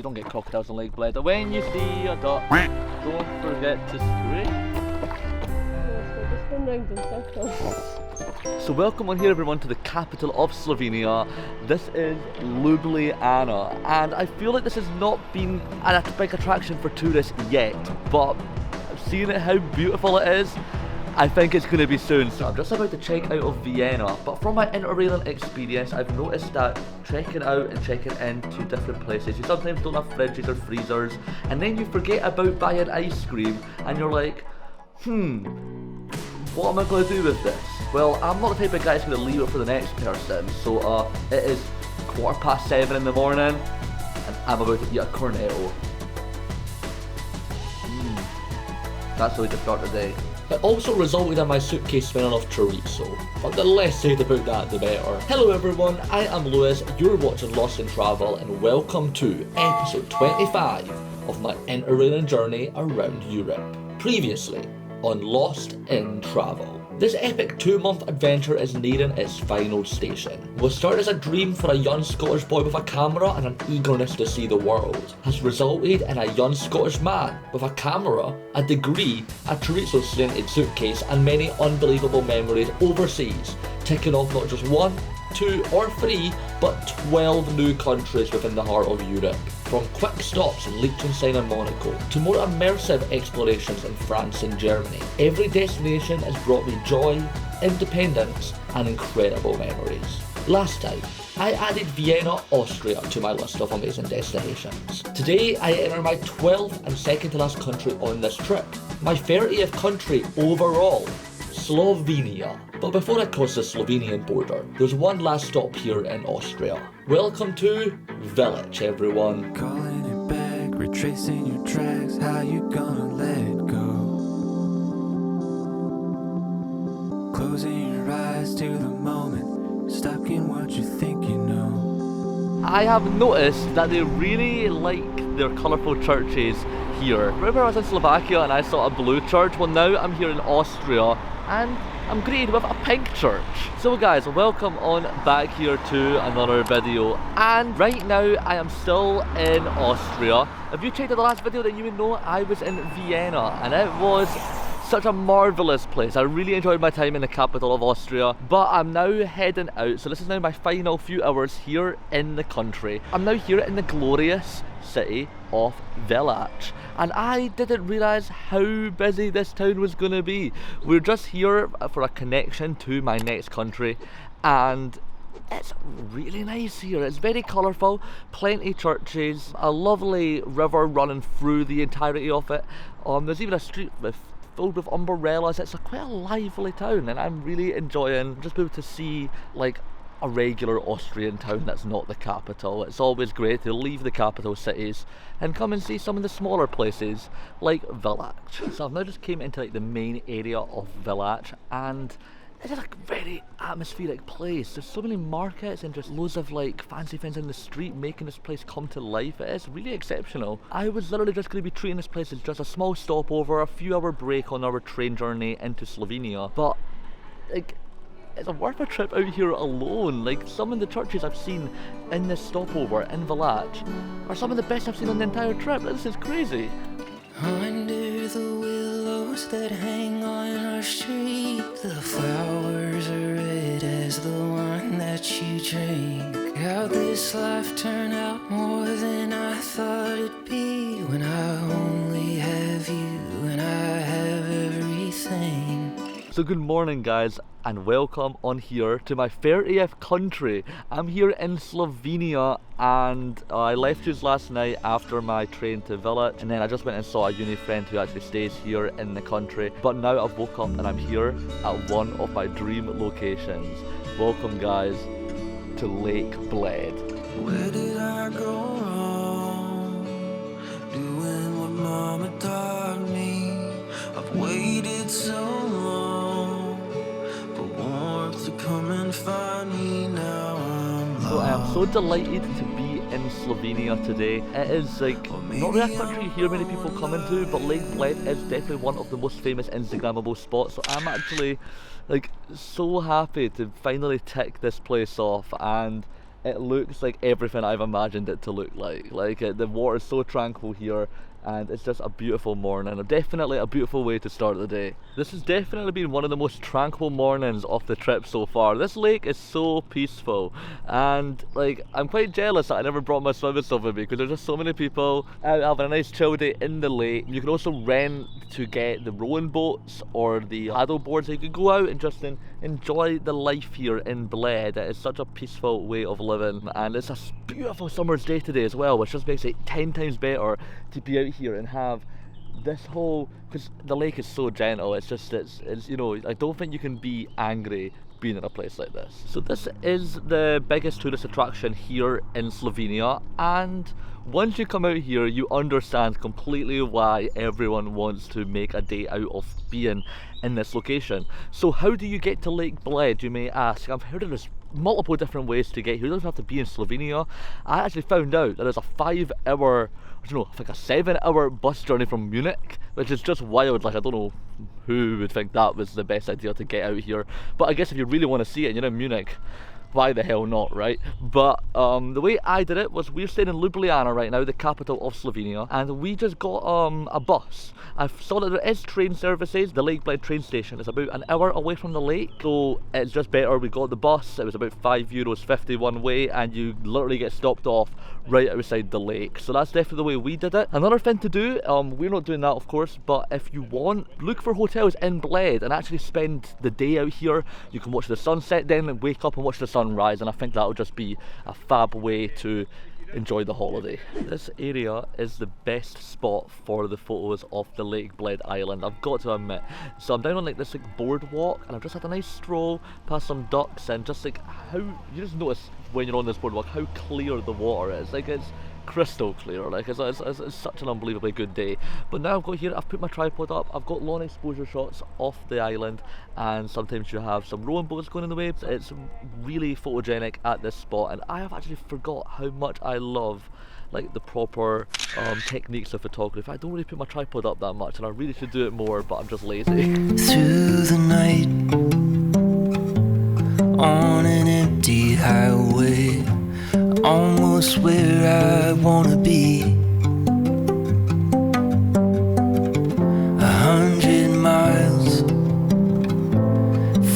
you don't get crocodiles in Lake Bled. When you see a duck, don't forget to spray. So welcome on here everyone to the capital of Slovenia. This is Ljubljana, and I feel like this has not been a big attraction for tourists yet, but seeing it how beautiful it is, I think it's going to be soon. So I'm just about to check out of Vienna, but from my Interrailing experience, I've noticed that checking out and checking into different places, you sometimes don't have fridges or freezers, and then you forget about buying ice cream, and you're like, what am I going to do with this? Well, I'm not the type of guy that's going to leave it for the next person, so it is 7:15 in the morning, and I'm about to eat a cornetto. That's the way to start the day. It also resulted in my suitcase smelling of chorizo, but the less said about that the better. Hello everyone, I am Lewis, you're watching Lost in Travel, and welcome to episode 25 of my Interrailing journey around Europe. Previously on Lost in Travel. This epic 2-month adventure is nearing its final station. What started as a dream for a young Scottish boy with a camera and an eagerness to see the world has resulted in a young Scottish man with a camera, a degree, a chorizo-scented suitcase and many unbelievable memories overseas, ticking off not just 1, 2 or 3, but 12 new countries within the heart of Europe. From quick stops in Liechtenstein and Monaco to more immersive explorations in France and Germany, every destination has brought me joy, independence and incredible memories. Last time, I added Vienna, Austria to my list of amazing destinations. Today, I enter my 12th and second to last country on this trip. My 30th country overall, Slovenia. But before I cross the Slovenian border, there's one last stop here in Austria. Welcome to Villach, everyone. Calling it back, retracing your tracks, how you gonna let go? Closing your eyes to the moment, stuck in what you think you know. I have noticed that they really like their colourful churches here. Remember I was in Slovakia and I saw a blue church? Well now I'm here in Austria and I'm greeted with a pink church. So guys, welcome on back here to another video, and right now I am still in Austria. If you checked out the last video then you would know I was in Vienna, and it was such a marvellous place. I really enjoyed my time in the capital of Austria, but I'm now heading out, so this is now my final few hours here in the country. I'm now here in the glorious city of Villach, and I didn't realise how busy this town was going to be. We're just here for a connection to my next country, and it's really nice here. It's very colourful, plenty churches, a lovely river running through the entirety of it. There's even a street filled with umbrellas. It's quite a lively town, and I'm really enjoying just being able to see like a regular Austrian town that's not the capital. It's always great to leave the capital cities and come and see some of the smaller places like Villach. So I've now just came into like the main area of Villach, and it's just a very atmospheric place. There's so many markets and just loads of like fancy things in the street making this place come to life. It is really exceptional. I was literally just going to be treating this place as just a small stopover, a few hour break on our train journey into Slovenia, but like it's worth a trip out here alone. Like some of the churches I've seen in this stopover in Villach are some of the best I've seen on the entire trip. This is crazy. Under the willows that hang on our street, the flowers are red as the wine that you drink. How this life turned out more than I thought it'd be, when I only have you and I have everything. So good morning guys, and welcome on here to my 30th country. I'm here in Slovenia, and I left you last night after my train to Villach, and then I just went and saw a uni friend who actually stays here in the country. But now I've woke up and I'm here at one of my dream locations. Welcome guys to Lake Bled. Where did I go wrong? Doing what mama taught me. I've waited so long for warmth to come and find me. Now I'm lost. So I am so delighted to be in Slovenia today. It is like not really a country you hear many people come into, but Lake Bled is definitely one of the most famous Instagrammable spots. So I'm actually like so happy to finally tick this place off, and it looks like everything I've imagined it to look like. The water is so tranquil here, and it's just a beautiful morning, and definitely a beautiful way to start the day. This has definitely been one of the most tranquil mornings of the trip so far. This lake is so peaceful, and like, I'm quite jealous that I never brought my swimming stuff with me, because there's just so many people out having a nice chill day in the lake. You can also rent to get the rowing boats or the paddle boards, so you can go out and just enjoy the life here in Bled. It is such a peaceful way of living, and it's a beautiful summer's day today as well, which just makes it 10 times better to be out here and have this whole, because the lake is so gentle, it's you know, I don't think you can be angry being in a place like this. So this is the biggest tourist attraction here in Slovenia, and once you come out here you understand completely why everyone wants to make a day out of being in this location. So how do you get to Lake Bled, you may ask? I've heard of this multiple different ways to get here. It doesn't have to be in Slovenia. I actually found out that there's a 5-hour, I don't know, I think a 7-hour bus journey from Munich, which is just wild. Like, I don't know who would think that was the best idea to get out here, but I guess if you really want to see it and you're in Munich, why the hell not, right? But the way I did it was, we're staying in Ljubljana right now, the capital of Slovenia, and we just got a bus. I saw that there is train services. The Lake Bled train station is about an hour away from the lake, so it's just better. We got the bus, it was about €5.50 one way, and you literally get stopped off right outside the lake. So that's definitely the way we did it. Another thing to do, we're not doing that of course, but if you want, look for hotels in Bled and actually spend the day out here. You can watch the sunset then and wake up and watch the sunrise, and I think that'll just be a fab way to enjoy the holiday. This area is the best spot for the photos of the Lake Bled island, I've got to admit. So I'm down on like this like boardwalk, and I've just had a nice stroll past some ducks, and just like how you just notice when you're on this boardwalk how clear the water is. Like, it's crystal clear. Like, it's such an unbelievably good day. But now I've got here, I've put my tripod up, I've got long exposure shots off the island, and sometimes you have some rowing boats going in the waves. It's really photogenic at this spot, and I have actually forgot how much I love like the proper techniques of photography. I don't really put my tripod up that much, and I really should do it more, but I'm just lazy. Through the night, on an empty highway, almost where I wanna be. 100 miles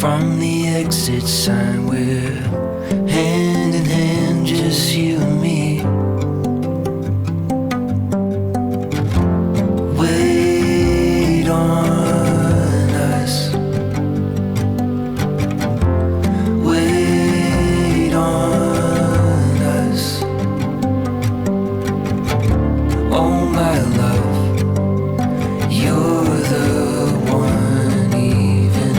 from the exit sign, we're hand in hand, just you and me. Wait on us. Wait on us. Oh my love, you're the one, even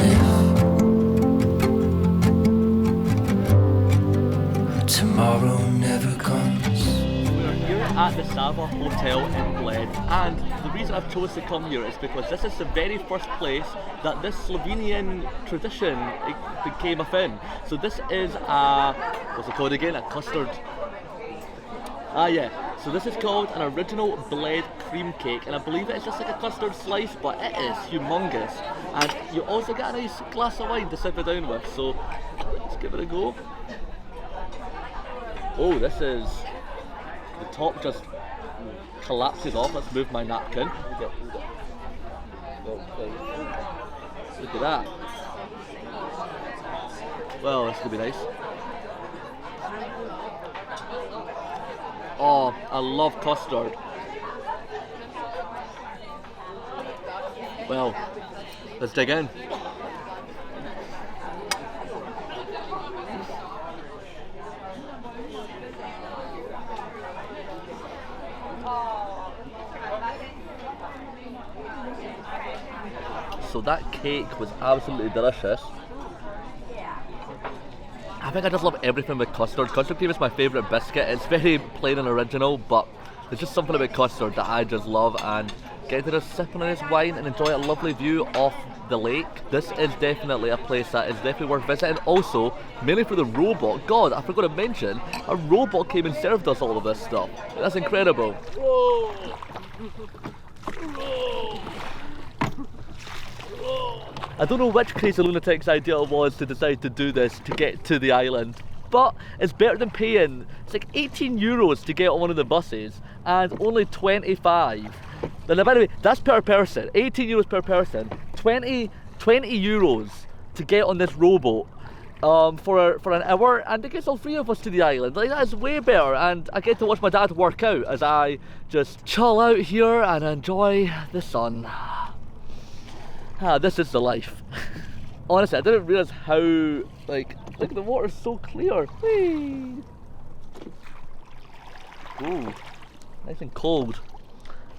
if tomorrow never comes. We're here at the Sava Hotel in Bled, and the reason I've chosen to come here is because this is the very first place that this Slovenian tradition became a thing. So this is a, what's it called again? A custard. Ah yeah, so this is called an original Bled cream cake, and I believe it's just like a custard slice, but it is humongous. And you also get a nice glass of wine to sip it down with, so let's give it a go. Oh, this is, the top just collapses off. Let's move my napkin. Look at that. Well, this could be nice. Oh, I love custard. Well, let's dig in. So that cake was absolutely delicious. I think I just love everything with custard. Custard cream is my favourite biscuit. It's very plain and original, but there's just something about custard that I just love, and getting to just sip on this wine and enjoy a lovely view of the lake. This is definitely a place that is definitely worth visiting. Also, mainly for the robot. God, I forgot to mention, a robot came and served us all of this stuff. That's incredible. Whoa. Whoa. I don't know which crazy lunatic's idea it was to decide to do this to get to the island, but it's better than paying, it's like 18 euros to get on one of the buses and only 25. Now, by the way, that's per person, 18 euros per person, 20 euros to get on this rowboat for an hour, and it gets all three of us to the island. Like, that is way better, and I get to watch my dad work out as I just chill out here and enjoy the sun. This is the life. Honestly, I didn't realise how, like the water's so clear. Whee! Ooh, nice and cold.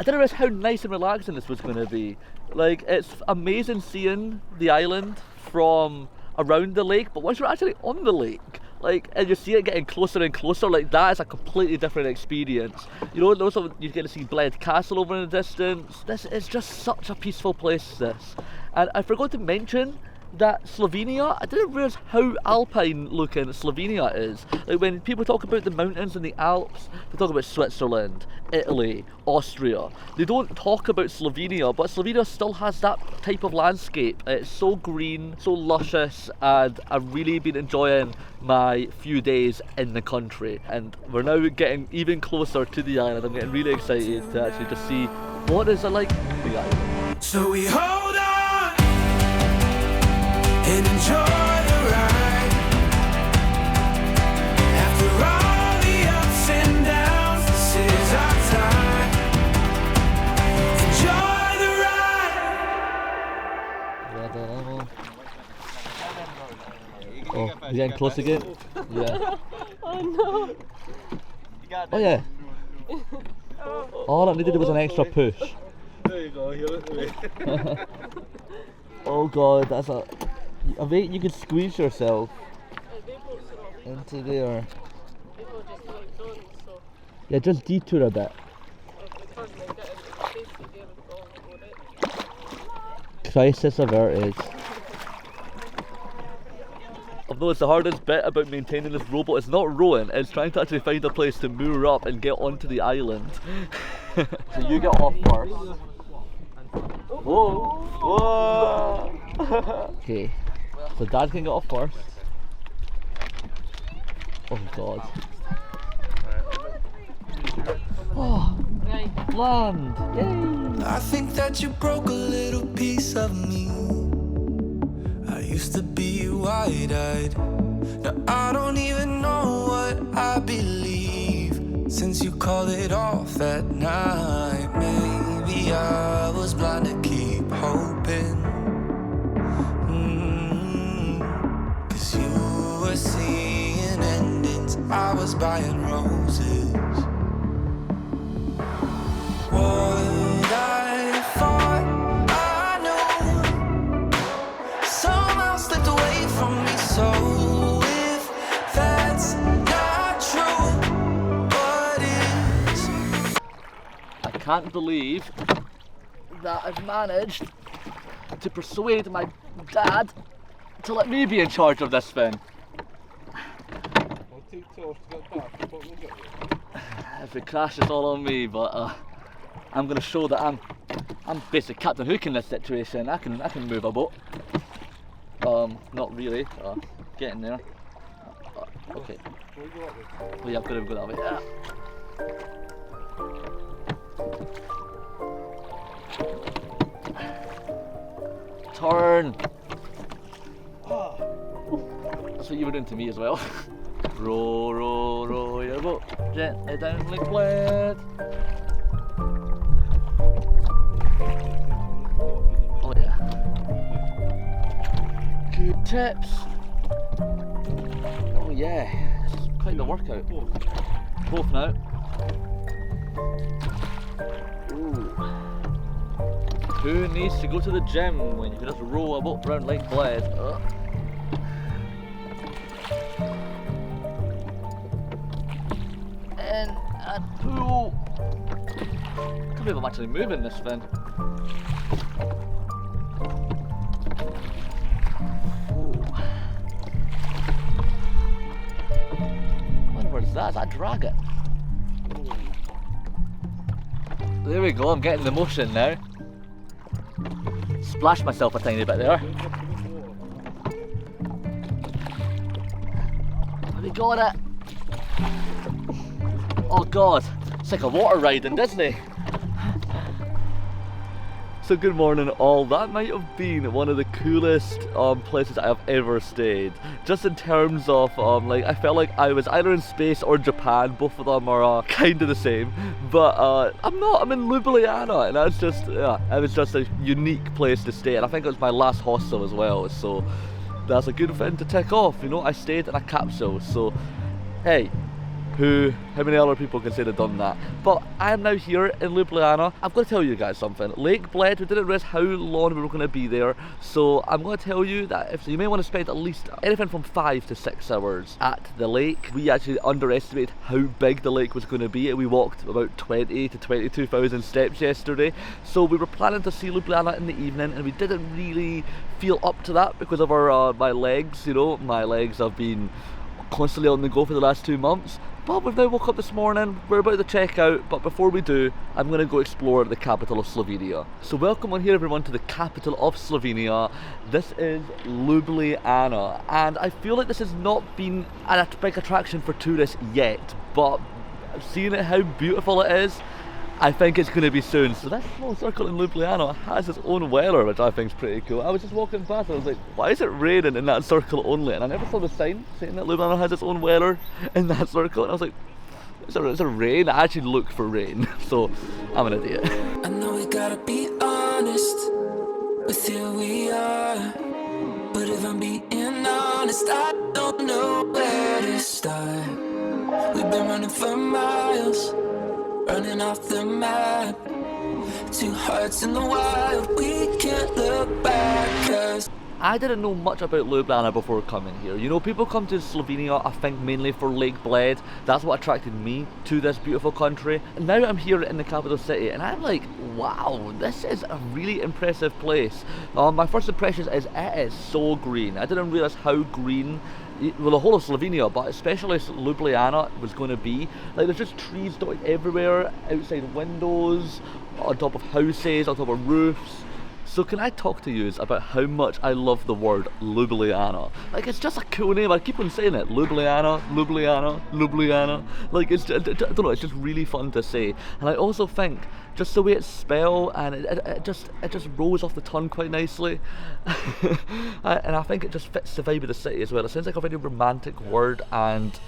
I didn't realise how nice and relaxing this was going to be. Like, it's amazing seeing the island from around the lake, but once you're actually on the lake, like, and you see it getting closer and closer, like, that is a completely different experience. You know, also you get to see Bled Castle over in the distance. This is just such a peaceful place, this. And I forgot to mention that Slovenia, I didn't realise how alpine looking Slovenia is. Like, when people talk about the mountains and the Alps, they talk about Switzerland, Italy, Austria. They don't talk about Slovenia, but Slovenia still has that type of landscape. It's so green, so luscious, and I've really been enjoying my few days in the country. And we're now getting even closer to the island. I'm getting really excited to actually just see what is it like the island. So we hold on and enjoy the ride. After all the ups and downs, this is our time. Enjoy the ride. Oh, you're getting close again? Yeah. Oh no. Oh yeah. All I needed was an extra push. There you go, here with me. Oh god, that's a... I bet you could squeeze yourself into there. Yeah, just detour a bit. Crisis averted. I've noticed the hardest bit about maintaining this rowboat is not rowing, it's trying to actually find a place to moor up and get onto the island. So you get off first. Whoa! Whoa! Okay, so Dad can get off first. Oh god. Oh, land! Yay! I think that you broke a little piece of me. I used to be wide-eyed. Now I don't even know what I believe. Since you called it off that night, maybe I was blind to keep hoping. 'Cause you were seeing endings, I was buying roses. What I thought I knew somehow slipped away from me. So if that's not true, what is? I can't believe that I've managed to persuade my dad to let me be in charge of this thing. I'll take tours to get back, but we'll get you. If it crashes, it's all on me, but I'm going to show that I'm basically Captain Hook in this situation. I can move a boat. Not really. Getting there. Okay. Where you at this? Oh yeah, I've got to go that way. Yeah. Turn. That's what you were doing to me as well. Row, row, row your boat gently down Lake Bled. Oh yeah. Good tips. Oh yeah. This is quite the workout. Both now. Ooh. Who needs to go to the gym when you can just row a boat around Lake Bled? And pull. I can't believe I'm actually moving this thing. What is that? Is that a dragon? There we go, I'm getting the motion now. Splashed myself a tiny bit there. We got it. Oh god, it's like a water ride in Disney. So good morning all. That might have been one of the coolest places I have ever stayed. Just in terms of like, I felt like I was either in space or Japan. Both of them are kind of the same. But I'm not, I'm in Ljubljana, and that's just, yeah, it was just a unique place to stay. And I think it was my last hostel as well, so that's a good thing to tick off, you know. I stayed in a capsule, so hey, how many other people can say they've done that? But I am now here in Ljubljana. I'm going to tell you guys something. Lake Bled, we didn't realize how long we were going to be there, so I'm going to tell you that if you may want to spend at least anything from 5 to 6 hours at the lake. We actually underestimated how big the lake was going to be. We walked about 20 to 22,000 steps yesterday, so we were planning to see Ljubljana in the evening, and we didn't really feel up to that because of our my legs. You know, my legs have been constantly on the go for the last 2 months. But we've now woke up this morning, we're about to check out, but before we do, I'm going to go explore the capital of Slovenia. So welcome on here everyone to the capital of Slovenia. This is Ljubljana, and I feel like this has not been a big attraction for tourists yet, but seeing how beautiful it is, I think it's going to be soon. So this small circle in Ljubljana has its own weather, which I think is pretty cool. I was just walking past and I was like, why is it raining in that circle only? And I never saw the sign saying that Ljubljana has its own weather in that circle. And I was like, is there rain? I actually looked for rain, so I'm an idiot. I know we gotta be honest with who we are, but if I'm being honest, I don't know where to start. We've been running for miles, running off the map. 2 hearts in the wild, we can't look back, 'cause I didn't know much about Ljubljana before coming here. You know, people come to Slovenia, I think, mainly for Lake Bled. That's what attracted me to this beautiful country. And now I'm here in the capital city, and I'm like, wow, this is a really impressive place. My first impression is it is so green. I didn't realise how green, well, the whole of Slovenia, but especially Ljubljana was going to be. Like, there's just trees dotted everywhere, outside windows, on top of houses, on top of roofs. So can I talk to you about how much I love the word Ljubljana? Like, it's just a cool name. I keep on saying it. Ljubljana, Ljubljana, Ljubljana. Like, it's, I don't know, it's just really fun to say. And I also think just the way it's spelled, and it just rolls off the tongue quite nicely. And I think it just fits the vibe of the city as well. It sounds like a very romantic word, and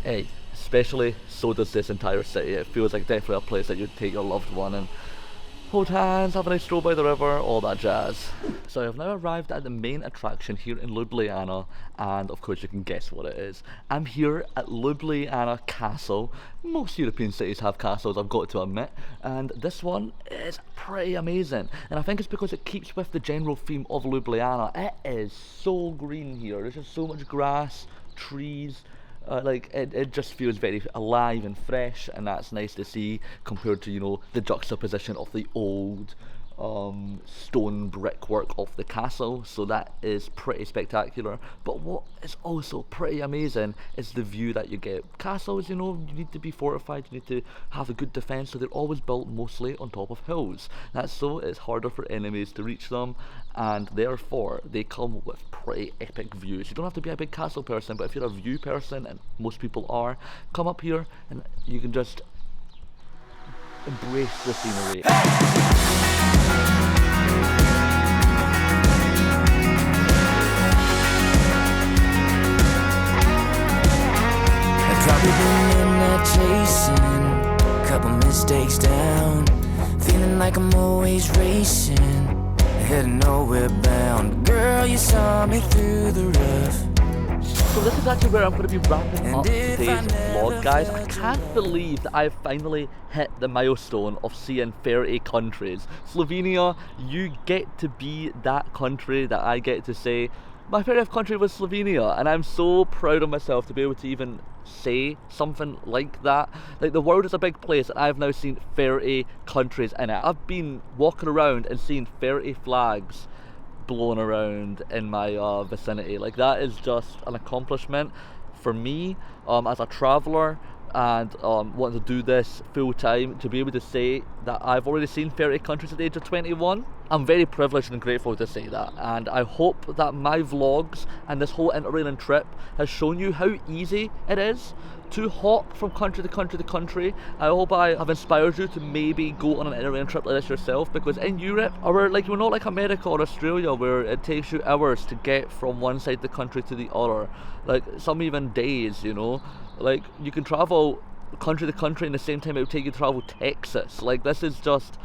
hey, especially so does this entire city. It feels like definitely a place that you'd take your loved one and hold hands, have a nice stroll by the river, all that jazz. So I've now arrived at the main attraction here in Ljubljana, and of course you can guess what it is. I'm here at Ljubljana Castle. Most European cities have castles, I've got to admit, and this one is pretty amazing. And I think it's because it keeps with the general theme of Ljubljana. It is so green here, there's just so much grass, trees. Like, it just feels very alive and fresh, and that's nice to see compared to, you know, the juxtaposition of the old stone brickwork of the castle. So that is pretty spectacular. But what is also pretty amazing is the view that you get. Castles, you know, you need to be fortified, you need to have a good defense, so they're always built mostly on top of hills. That's so it's harder for enemies to reach them, and therefore they come with pretty epic views. You don't have to be a big castle person, but if you're a view person, and most people are, come up here and you can just embrace the scenery. probably been midnight chasing, couple mistakes down, feeling like I'm always racing, heading nowhere bound. Girl, you saw me through the rough. So this is actually where I'm going to be wrapping up today's vlog, guys. I can't believe that I've finally hit the milestone of seeing fairy countries. Slovenia, you get to be that country that I get to say, my favourite country was Slovenia, and I'm so proud of myself to be able to even say something like that. Like, the world is a big place, and I've now seen 30 countries in it. I've been walking around and seeing 30 flags blown around in my vicinity. Like, that is just an accomplishment for me as a traveller, and wanting to do this full time, to be able to say that I've already seen 30 countries at the age of 21. I'm very privileged and grateful to say that, and I hope that my vlogs and this whole Interrailing trip has shown you how easy it is to hop from country to country to country. I hope I have inspired you to maybe go on an Interrailing trip like this yourself, because in Europe, we're not like America or Australia where it takes you hours to get from one side of the country to the other, like some even days, you know. Like you can travel country to country in the same time it would take you to travel Texas. Like this is just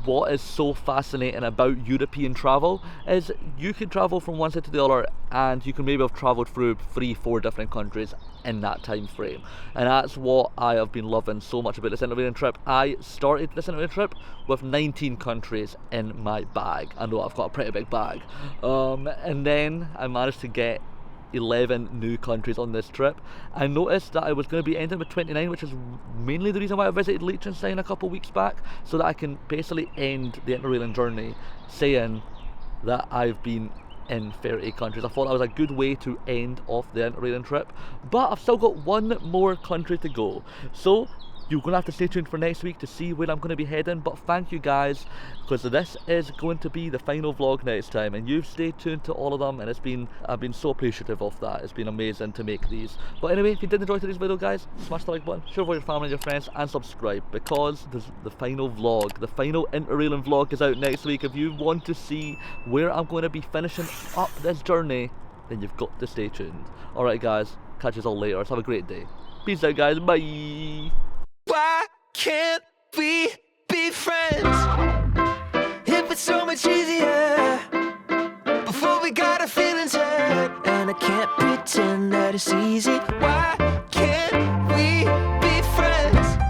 what is so fascinating about European travel, is you can travel from one side to the other and you can maybe have travelled through 3-4 different countries in that time frame. And that's what I have been loving so much about this Interrailing trip. I started this Interrailing trip with 19 countries in my bag. I know I've got a pretty big bag, and then I managed to get 11 new countries on this trip. I noticed that I was going to be ending with 29, which is mainly the reason why I visited Liechtenstein a couple of weeks back, so that I can basically end the Interrailing journey saying that I've been in 30 countries. I thought that was a good way to end off the Interrailing trip, but I've still got one more country to go, so you're going to have to stay tuned for next week to see where I'm going to be heading. But thank you guys, because this is going to be the final vlog next time, and you've stayed tuned to all of them, and I've been so appreciative of that. It's been amazing to make these. But anyway, if you did enjoy today's video, guys, smash the like button, share with your family and your friends, and subscribe, because the final vlog, the final Interrailing vlog is out next week. If you want to see where I'm going to be finishing up this journey, then you've got to stay tuned. Alright guys, catch you all later. Let's have a great day. Peace out guys, bye! Why can't we be friends? If it's so much easier before we got our feelings hurt, and I can't pretend that it's easy